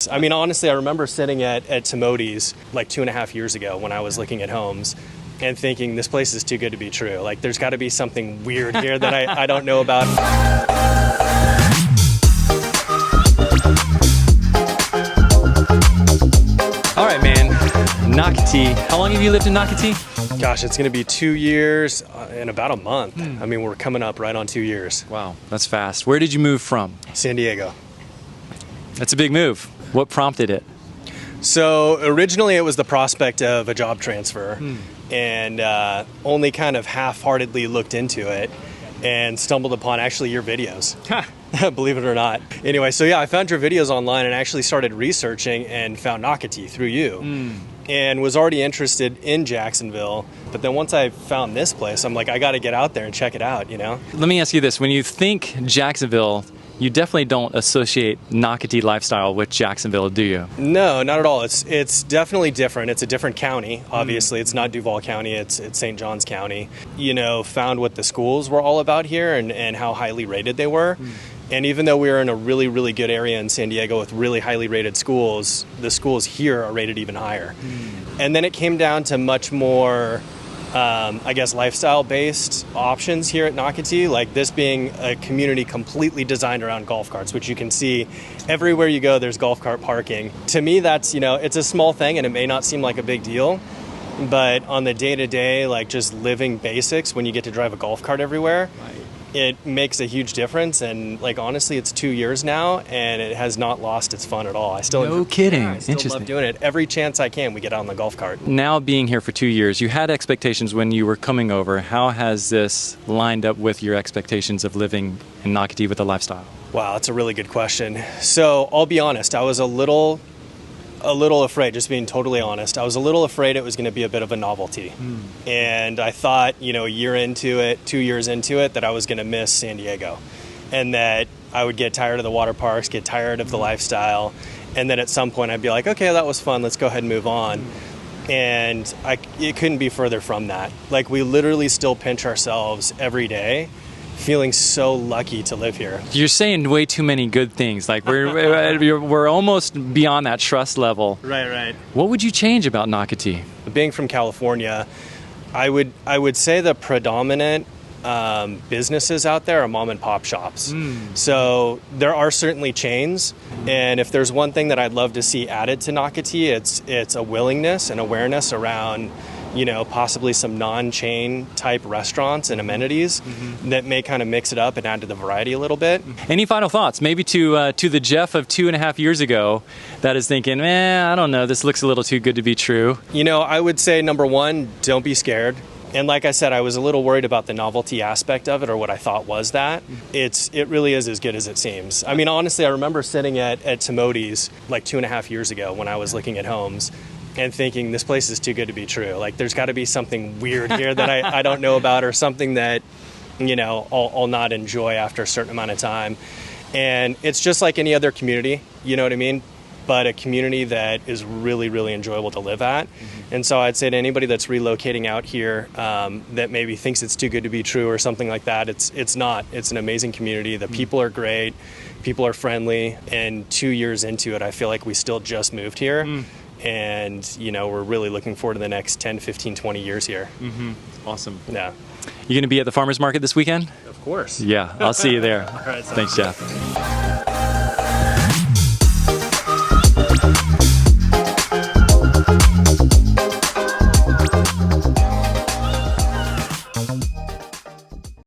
is. I mean, honestly, I remember sitting at Timoti's like 2.5 years ago when I was looking at homes and thinking this place is too good to be true. Like there's got to be something weird here that I don't know about. All right, man. Nocatee. How long have you lived in Nocatee? Gosh, it's going to be 2 years in about a month. I mean, we're coming up right on 2 years. Wow, that's fast. Where did you move from? San Diego. That's a big move. What prompted it? So originally it was the prospect of a job transfer and only kind of half-heartedly looked into it and stumbled upon actually your videos. Believe it or not. Anyway, so yeah, I found your videos online and actually started researching and found Nocatee through you. And was already interested in Jacksonville, but then once I found this place, I'm like, I got to get out there and check it out, you know? Let me ask you this. When you think Jacksonville, you definitely don't associate Nocatee lifestyle with Jacksonville, do you? No, not at all. It's definitely different. It's a different county, obviously. It's not Duval County, it's St. Johns County. You know, found what the schools were all about here and how highly rated they were. And even though we were in a really, really good area in San Diego with really highly rated schools, the schools here are rated even higher. And then it came down to much more, I guess, lifestyle-based options here at Nocatee, like this being a community completely designed around golf carts, which you can see everywhere you go, there's golf cart parking. To me, that's, you know, it's a small thing and it may not seem like a big deal, but on the day-to-day, like just living basics, when you get to drive a golf cart everywhere, it makes a huge difference. And like honestly, it's 2 years now and it has not lost its fun at all. I still No kidding. I still love doing it. Every chance I can, we get out on the golf cart. Now being here for 2 years, you had expectations when you were coming over. How has this lined up with your expectations of living in Nocatee with a lifestyle? Wow, that's a really good question. So I'll be honest, I was a little afraid, just being totally honest. I was a little afraid it was going to be a bit of a novelty. And I thought, you know, a year into it, 2 years into it, that I was going to miss San Diego and that I would get tired of the water parks, get tired of the lifestyle. And then at some point I'd be like, okay, that was fun. Let's go ahead and move on. And it couldn't be further from that. Like we literally still pinch ourselves every day, feeling so lucky to live here. You're saying way too many good things. Like we're almost beyond that trust level. Right. What would you change about Nocatee? Being from California, I would say the predominant businesses out there are mom and pop shops. So there are certainly chains, and if there's one thing that I'd love to see added to Nocatee, it's a willingness and awareness around, you know, possibly some non-chain type restaurants and amenities that may kind of mix it up and add to the variety a little bit. Any final thoughts? Maybe to the Jeff of 2.5 years ago that is thinking, I don't know, this looks a little too good to be true. You know, I would say number one, don't be scared. And like I said, I was a little worried about the novelty aspect of it, or what I thought was that. It really is as good as it seems. I mean, honestly, I remember sitting at Timoti's like 2.5 years ago when I was looking at homes and thinking this place is too good to be true. Like there's got to be something weird here that I don't know about, or something that, you know, I'll not enjoy after a certain amount of time. And it's just like any other community, you know what I mean? But a community that is really, really enjoyable to live at. And so I'd say to anybody that's relocating out here that maybe thinks it's too good to be true or something like that, it's not. It's an amazing community. The people are great. People are friendly. And 2 years into it, I feel like we still just moved here. And, you know, we're really looking forward to the next 10, 15, 20 years here. Awesome. Yeah. You going to be at the farmer's market this weekend? Of course. Yeah, I'll see you there. All right, Thanks, Jeff.